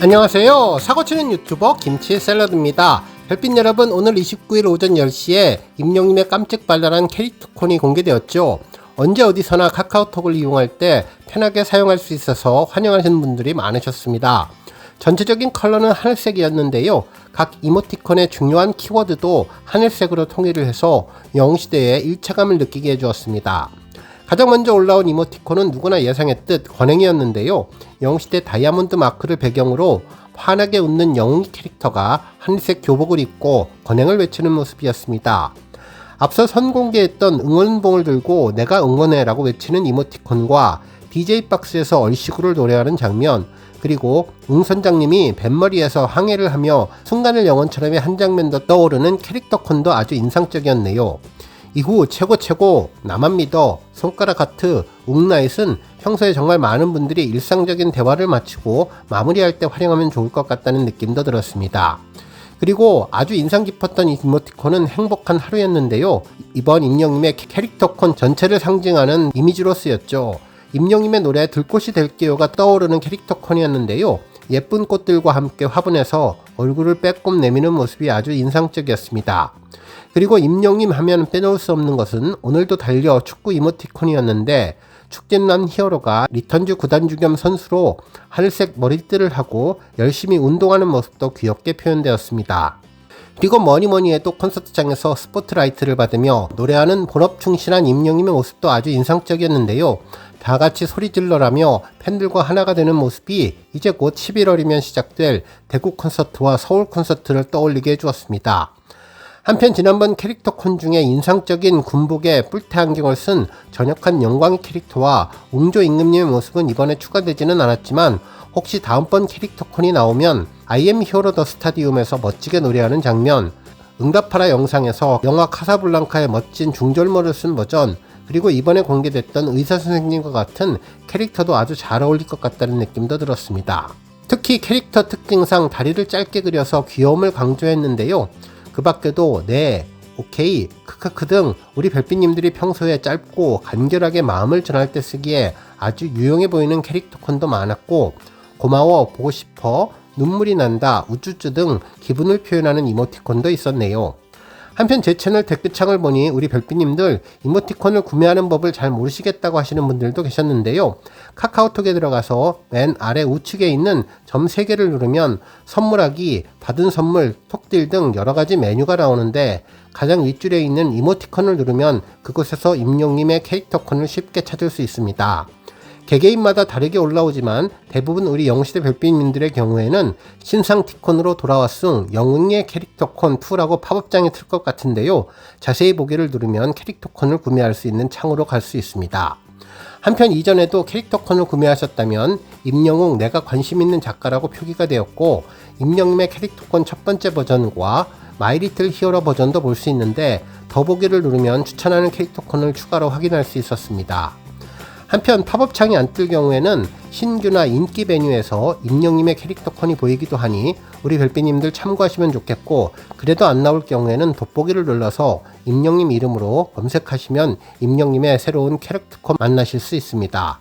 안녕하세요. 사고치는 유튜버 김치샐러드입니다. 별빛 여러분, 오늘 29일 오전 10시에 임영님의 깜찍 발랄한 캐릭터콘이 공개되었죠. 언제 어디서나 카카오톡을 이용할 때 편하게 사용할 수 있어서 환영하시는 분들이 많으셨습니다. 전체적인 컬러는 하늘색이었는데요. 각 이모티콘의 중요한 키워드도 하늘색으로 통일을 해서 영웅시대의 일체감을 느끼게 해주었습니다. 가장 먼저 올라온 이모티콘은 누구나 예상했듯 권행이었는데요. 영웅시대 다이아몬드 마크를 배경으로 환하게 웃는 영웅이 캐릭터가 하늘색 교복을 입고 권행을 외치는 모습이었습니다. 앞서 선공개했던 응원봉을 들고 내가 응원해 라고 외치는 이모티콘과 DJ박스에서 얼씨구를 노래하는 장면, 그리고 웅선장님이 뱃머리에서 항해를 하며 순간을 영원처럼의 한 장면도 떠오르는 캐릭터콘도 아주 인상적이었네요. 이후 최고 나만 믿어, 손가락 하트, 웅나잇은 평소에 정말 많은 분들이 일상적인 대화를 마치고 마무리할 때 활용하면 좋을 것 같다는 느낌도 들었습니다. 그리고 아주 인상 깊었던 이 이모티콘은 행복한 하루였는데요. 이번 임영님의 캐릭터콘 전체를 상징하는 이미지로 쓰였죠. 임영님의 노래 들꽃이 될게요가 떠오르는 캐릭터콘이었는데요. 예쁜 꽃들과 함께 화분에서 얼굴을 빼꼼 내미는 모습이 아주 인상적이었습니다. 그리고 임영님 하면 빼놓을 수 없는 것은 오늘도 달려 축구 이모티콘이었는데, 축진남 히어로가 리턴즈 구단주 겸 선수로 하늘색 머리띠를 하고 열심히 운동하는 모습도 귀엽게 표현되었습니다. 그리고 뭐니 해도 콘서트장에서 스포트라이트를 받으며 노래하는 본업 충실한 임영님의 모습도 아주 인상적이었는데요. 다같이 소리 질러라며 팬들과 하나가 되는 모습이 이제 곧 11월이면 시작될 대구 콘서트와 서울 콘서트를 떠올리게 해주었습니다. 한편 지난번 캐릭터콘 중에 인상적인 군복에 뿔테 안경을 쓴 전역한 영광의 캐릭터와 웅조 임금님의 모습은 이번에 추가되지는 않았지만, 혹시 다음번 캐릭터콘이 나오면 I am hero the stadium에서 멋지게 노래하는 장면, 응답하라 영상에서 영화 카사블랑카의 멋진 중절모를 쓴 버전, 그리고 이번에 공개됐던 의사선생님과 같은 캐릭터도 아주 잘 어울릴 것 같다는 느낌도 들었습니다. 특히 캐릭터 특징상 다리를 짧게 그려서 귀여움을 강조했는데요. 그 밖에도 네, 오케이, 크크크 등 우리 별빛님들이 평소에 짧고 간결하게 마음을 전할 때 쓰기에 아주 유용해 보이는 캐릭터콘도 많았고, 고마워, 보고 싶어, 눈물이 난다, 우쭈쭈 등 기분을 표현하는 이모티콘도 있었네요. 한편 제 채널 댓글창을 보니 우리 별빛님들 이모티콘을 구매하는 법을 잘 모르시겠다고 하시는 분들도 계셨는데요. 카카오톡에 들어가서 맨 아래 우측에 있는 점 3개를 누르면 선물하기, 받은 선물, 톡딜 등 여러가지 메뉴가 나오는데, 가장 윗줄에 있는 이모티콘을 누르면 그곳에서 임영님의 캐릭터콘을 쉽게 찾을 수 있습니다. 개개인마다 다르게 올라오지만 대부분 우리 영웅시대 별빛님들의 경우에는 신상티콘으로 돌아왔음 영웅의 캐릭터콘 2라고 팝업장이 틀 것 같은데요. 자세히 보기를 누르면 캐릭터콘을 구매할 수 있는 창으로 갈 수 있습니다. 한편 이전에도 캐릭터콘을 구매하셨다면 임영웅 내가 관심 있는 작가라고 표기가 되었고, 임영님의 캐릭터콘 첫 번째 버전과 마이리틀 히어로 버전도 볼 수 있는데, 더보기를 누르면 추천하는 캐릭터콘을 추가로 확인할 수 있었습니다. 한편 팝업창이 안 뜰 경우에는 신규나 인기 메뉴에서 임영님의 캐릭터콘이 보이기도 하니 우리 별빛님들 참고하시면 좋겠고, 그래도 안 나올 경우에는 돋보기를 눌러서 임영님 이름으로 검색하시면 임영님의 새로운 캐릭터콘 만나실 수 있습니다.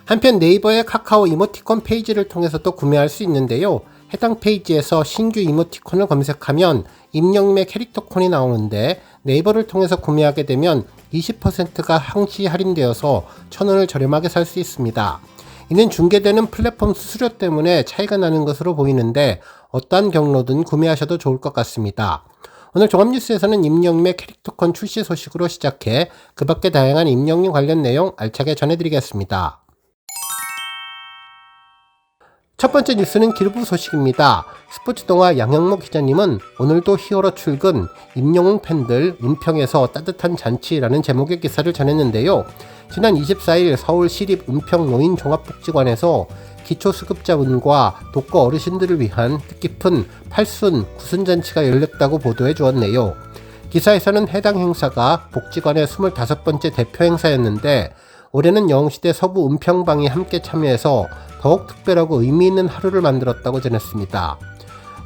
한편 네이버의 카카오 이모티콘 페이지를 통해서도 구매할 수 있는데요. 해당 페이지에서 신규 이모티콘을 검색하면 임영님의 캐릭터콘이 나오는데, 네이버를 통해서 구매하게 되면 20%가 항시 할인되어서 1,000원을 저렴하게 살 수 있습니다. 이는 중개되는 플랫폼 수수료 때문에 차이가 나는 것으로 보이는데, 어떠한 경로든 구매하셔도 좋을 것 같습니다. 오늘 종합뉴스에서는 임영님의 캐릭터콘 출시 소식으로 시작해 그 밖에 다양한 임영님 관련 내용 알차게 전해드리겠습니다. 첫 번째 뉴스는 기르부 소식입니다. 스포츠 동화 양형모 기자님은 오늘도 히어로 출근, 임영웅 팬들 은평에서 따뜻한 잔치라는 제목의 기사를 전했는데요. 지난 24일 서울 시립 은평 노인종합복지관에서 기초수급자분과 독거 어르신들을 위한 뜻깊은 8순 9순잔치가 열렸다고 보도해 주었네요. 기사에서는 해당 행사가 복지관의 25번째 대표 행사였는데, 올해는 영웅시대 서부 은평방이 함께 참여해서 더욱 특별하고 의미있는 하루를 만들었다고 전했습니다.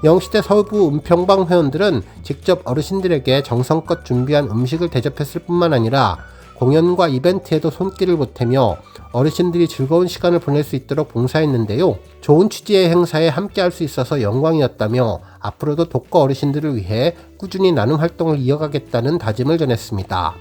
영웅시대 서부 은평방 회원들은 직접 어르신들에게 정성껏 준비한 음식을 대접했을 뿐만 아니라 공연과 이벤트에도 손길을 보태며 어르신들이 즐거운 시간을 보낼 수 있도록 봉사했는데요. 좋은 취지의 행사에 함께할 수 있어서 영광이었다며 앞으로도 독거 어르신들을 위해 꾸준히 나눔 활동을 이어가겠다는 다짐을 전했습니다.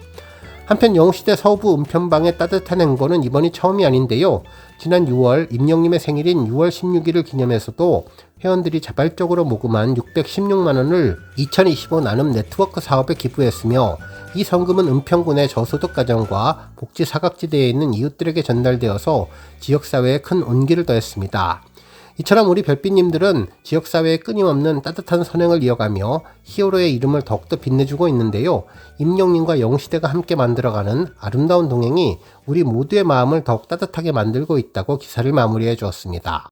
한편 영웅시대 서부 은편방의 따뜻한 행보는 이번이 처음이 아닌데요. 지난 6월 임영님의 생일인 6월 16일을 기념해서도 회원들이 자발적으로 모금한 616만원을 2025 나눔 네트워크 사업에 기부했으며 이 성금은 은평군의 저소득 가정과 복지 사각지대에 있는 이웃들에게 전달되어서 지역사회에 큰 온기를 더했습니다. 이처럼 우리 별빛님들은 지역사회에 끊임없는 따뜻한 선행을 이어가며 히어로의 이름을 더욱더 빛내주고 있는데요. 임영님과 영웅시대가 함께 만들어가는 아름다운 동행이 우리 모두의 마음을 더욱 따뜻하게 만들고 있다고 기사를 마무리해 주었습니다.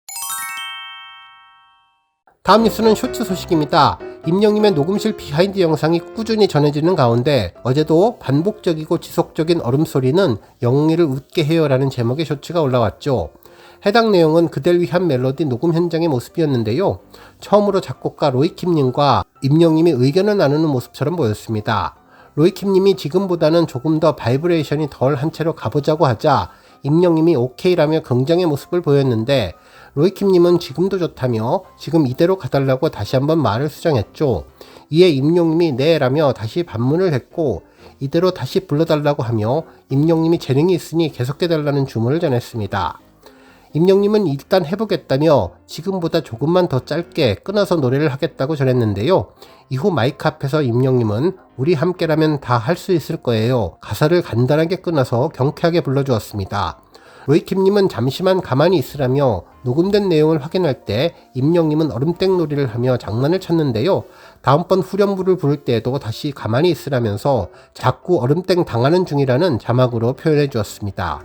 다음 뉴스는 쇼츠 소식입니다. 임영님의 녹음실 비하인드 영상이 꾸준히 전해지는 가운데 어제도 반복적이고 지속적인 얼음소리는 영웅이를 웃게 해요 라는 제목의 쇼츠가 올라왔죠. 해당 내용은 그댈 위한 멜로디 녹음 현장의 모습이었는데요. 처음으로 작곡가 로이킴님과 임영님이 의견을 나누는 모습처럼 보였습니다. 로이킴님이 지금보다는 조금 더 바이브레이션이 덜 한 채로 가보자고 하자 임영님이 오케이라며 긍정의 모습을 보였는데 로이킴님은 지금도 좋다며 지금 이대로 가달라고 다시 한번 말을 수정했죠. 이에 임영님이 네 라며 다시 반문을 했고 이대로 다시 불러달라고 하며 임영님이 재능이 있으니 계속해달라는 주문을 전했습니다. 임영님은 일단 해보겠다며 지금보다 조금만 더 짧게 끊어서 노래를 하겠다고 전했는데요. 이후 마이크 앞에서 임영님은 우리 함께라면 다 할 수 있을 거예요. 가사를 간단하게 끊어서 경쾌하게 불러주었습니다. 로이킴님은 잠시만 가만히 있으라며 녹음된 내용을 확인할 때 임영님은 얼음땡 놀이를 하며 장난을 쳤는데요. 다음번 후렴구를 부를 때에도 다시 가만히 있으라면서 자꾸 얼음땡 당하는 중이라는 자막으로 표현해 주었습니다.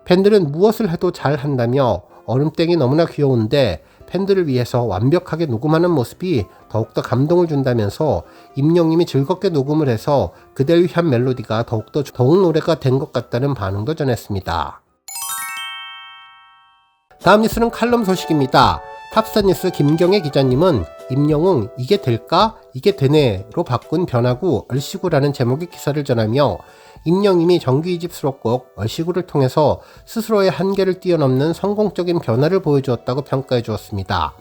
팬들은 무엇을 해도 잘 한다며 얼음땡이 너무나 귀여운데 팬들을 위해서 완벽하게 녹음하는 모습이 더욱더 감동을 준다면서 임영님이 즐겁게 녹음을 해서 그댈 위한 멜로디가 더욱 노래가 된 것 같다는 반응도 전했습니다. 다음 뉴스는 칼럼 소식입니다. 탑스타뉴스 김경애 기자님은 임영웅 이게 될까? 이게 되네로 바꾼 변화구 얼씨구라는 제목의 기사를 전하며 임영님이 정규 2집 수록곡 얼씨구를 통해서 스스로의 한계를 뛰어넘는 성공적인 변화를 보여주었다고 평가해 주었습니다.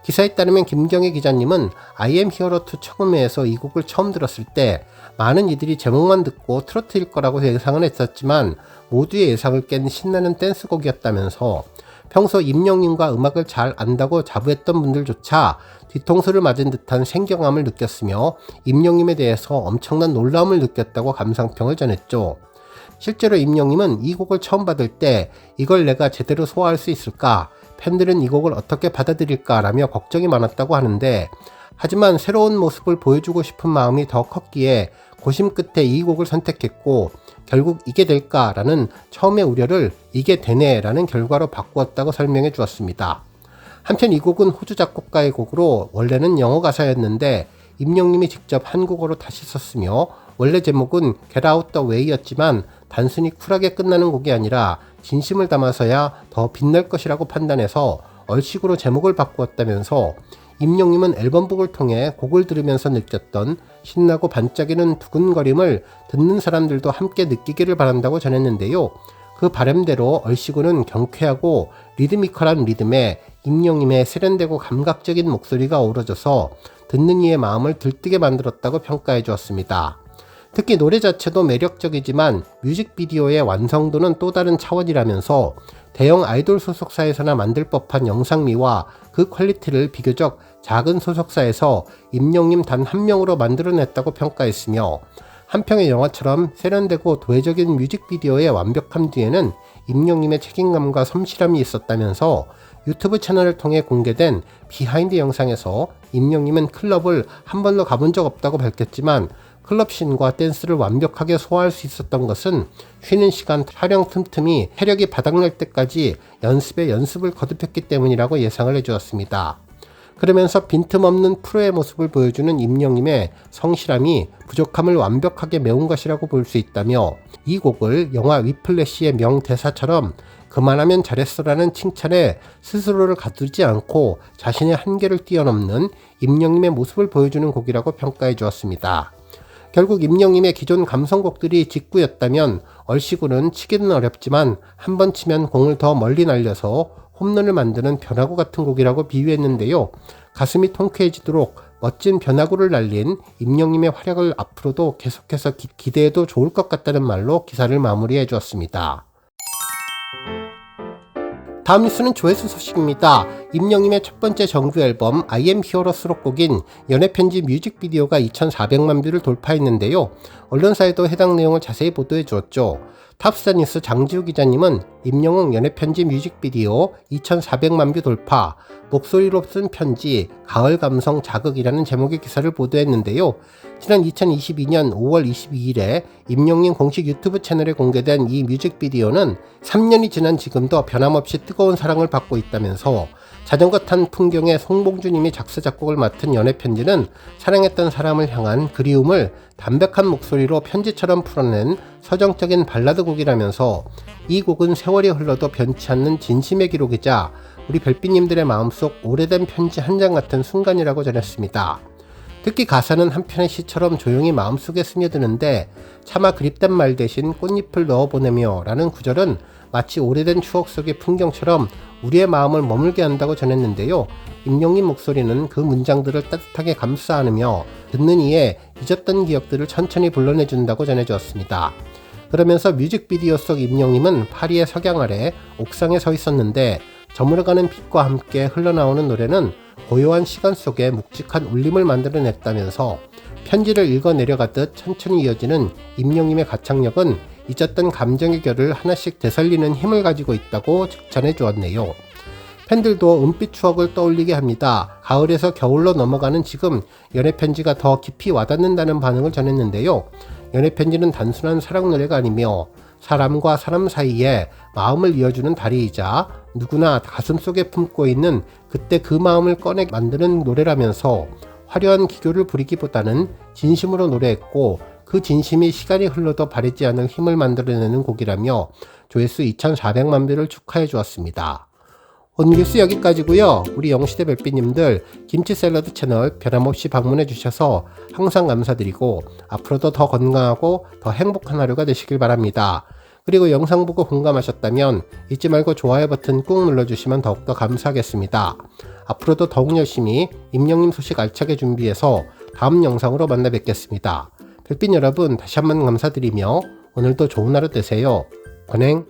기사에 따르면 김경애 기자님은 I am hero 2 처음에서 이 곡을 처음 들었을 때 많은 이들이 제목만 듣고 트로트일 거라고 예상을 했었지만 모두의 예상을 깬 신나는 댄스곡이었다면서 평소 임영님과 음악을 잘 안다고 자부했던 분들조차 뒤통수를 맞은 듯한 생경함을 느꼈으며 임영님에 대해서 엄청난 놀라움을 느꼈다고 감상평을 전했죠. 실제로 임영님은 이 곡을 처음 받을 때 이걸 내가 제대로 소화할 수 있을까? 팬들은 이 곡을 어떻게 받아들일까? 라며 걱정이 많았다고 하는데 하지만 새로운 모습을 보여주고 싶은 마음이 더 컸기에 고심 끝에 이 곡을 선택했고 결국 이게 될까라는 처음의 우려를 이게 되네라는 결과로 바꾸었다고 설명해 주었습니다. 한편 이 곡은 호주 작곡가의 곡으로 원래는 영어 가사였는데 임영님이 직접 한국어로 다시 썼으며 원래 제목은 Get Out the Way였지만 단순히 쿨하게 끝나는 곡이 아니라 진심을 담아서야 더 빛날 것이라고 판단해서 얼씨구로 제목을 바꾸었다면서 임영님은 앨범북을 통해 곡을 들으면서 느꼈던 신나고 반짝이는 두근거림을 듣는 사람들도 함께 느끼기를 바란다고 전했는데요. 그 바람대로 얼씨구는 경쾌하고 리드미컬한 리듬에 임영님의 세련되고 감각적인 목소리가 어우러져서 듣는 이의 마음을 들뜨게 만들었다고 평가해 주었습니다. 특히 노래 자체도 매력적이지만 뮤직비디오의 완성도는 또 다른 차원이라면서 대형 아이돌 소속사에서나 만들 법한 영상미와 그 퀄리티를 비교적 작은 소속사에서 임영님 단 한 명으로 만들어냈다고 평가했으며 한평의 영화처럼 세련되고 도회적인 뮤직비디오의 완벽함 뒤에는 임영님의 책임감과 성실함이 있었다면서 유튜브 채널을 통해 공개된 비하인드 영상에서 임영님은 클럽을 한 번도 가본 적 없다고 밝혔지만 클럽씬과 댄스를 완벽하게 소화할 수 있었던 것은 쉬는 시간 촬영 틈틈이 체력이 바닥날 때까지 연습에 연습을 거듭했기 때문이라고 예상을 해주었습니다. 그러면서 빈틈없는 프로의 모습을 보여주는 임영님의 성실함이 부족함을 완벽하게 메운 것이라고 볼 수 있다며 이 곡을 영화 위플래시의 명대사처럼 그만하면 잘했어라는 칭찬에 스스로를 가두지 않고 자신의 한계를 뛰어넘는 임영님의 모습을 보여주는 곡이라고 평가해 주었습니다. 결국 임영님의 기존 감성곡들이 직구였다면 얼씨구는 치기는 어렵지만 한 번 치면 공을 더 멀리 날려서 홈런을 만드는 변화구 같은 곡이라고 비유했는데요. 가슴이 통쾌해지도록 멋진 변화구를 날린 임영님의 활약을 앞으로도 계속해서 기대해도 좋을 것 같다는 말로 기사를 마무리해 주었습니다. 다음 뉴스는 조회수 소식입니다. 임영님의 첫 번째 정규 앨범 I am hero 수록곡인 연애편지 뮤직비디오가 2,400만 뷰를 돌파했는데요. 언론사에도 해당 내용을 자세히 보도해 주었죠. 탑스타뉴스 장지우 기자님은 임영웅 연애편지 뮤직비디오 2,400만 뷰 돌파, 목소리로 쓴 편지, 가을 감성 자극이라는 제목의 기사를 보도했는데요. 지난 2022년 5월 22일에 임영웅 공식 유튜브 채널에 공개된 이 뮤직비디오는 3년이 지난 지금도 변함없이 뜨거운 사랑을 받고 있다면서 자전거 탄 풍경에 송봉주님이 작사 작곡을 맡은 연애편지는 사랑했던 사람을 향한 그리움을 담백한 목소리로 편지처럼 풀어낸 서정적인 발라드 곡이라면서 이 곡은 세월이 흘러도 변치 않는 진심의 기록이자 우리 별빛님들의 마음속 오래된 편지 한 장 같은 순간이라고 전했습니다. 특히 가사는 한편의 시처럼 조용히 마음속에 스며드는데 차마 그립단 말 대신 꽃잎을 넣어보내며 라는 구절은 마치 오래된 추억 속의 풍경처럼 우리의 마음을 머물게 한다고 전했는데요. 임영님 목소리는 그 문장들을 따뜻하게 감싸 안으며 듣는 이에 잊었던 기억들을 천천히 불러내준다고 전해주었습니다. 그러면서 뮤직비디오 속 임영님은 파리의 석양 아래 옥상에 서 있었는데 저물어가는 빛과 함께 흘러나오는 노래는 고요한 시간 속에 묵직한 울림을 만들어냈다면서 편지를 읽어 내려가듯 천천히 이어지는 임영님의 가창력은 잊었던 감정의 결을 하나씩 되살리는 힘을 가지고 있다고 칭찬해 주었네요. 팬들도 은빛 추억을 떠올리게 합니다. 가을에서 겨울로 넘어가는 지금 연애편지가 더 깊이 와닿는다는 반응을 전했는데요. 연애편지는 단순한 사랑 노래가 아니며 사람과 사람 사이에 마음을 이어주는 다리이자 누구나 가슴속에 품고 있는 그때 그 마음을 꺼내 만드는 노래라면서 화려한 기교를 부리기보다는 진심으로 노래했고 그 진심이 시간이 흘러도 바르지 않을 힘을 만들어내는 곡이라며 조회수 2,400만 뷰를 축하해 주었습니다. 오늘 뉴스 여기까지고요. 우리 영시대 별빛님들 김치 샐러드 채널 변함없이 방문해 주셔서 항상 감사드리고 앞으로도 더 건강하고 더 행복한 하루가 되시길 바랍니다. 그리고 영상 보고 공감하셨다면 잊지 말고 좋아요 버튼 꾹 눌러주시면 더욱더 감사하겠습니다. 앞으로도 더욱 열심히 임영님 소식 알차게 준비해서 다음 영상으로 만나 뵙겠습니다. 별빛 여러분 다시 한번 감사드리며 오늘도 좋은 하루 되세요. 권행.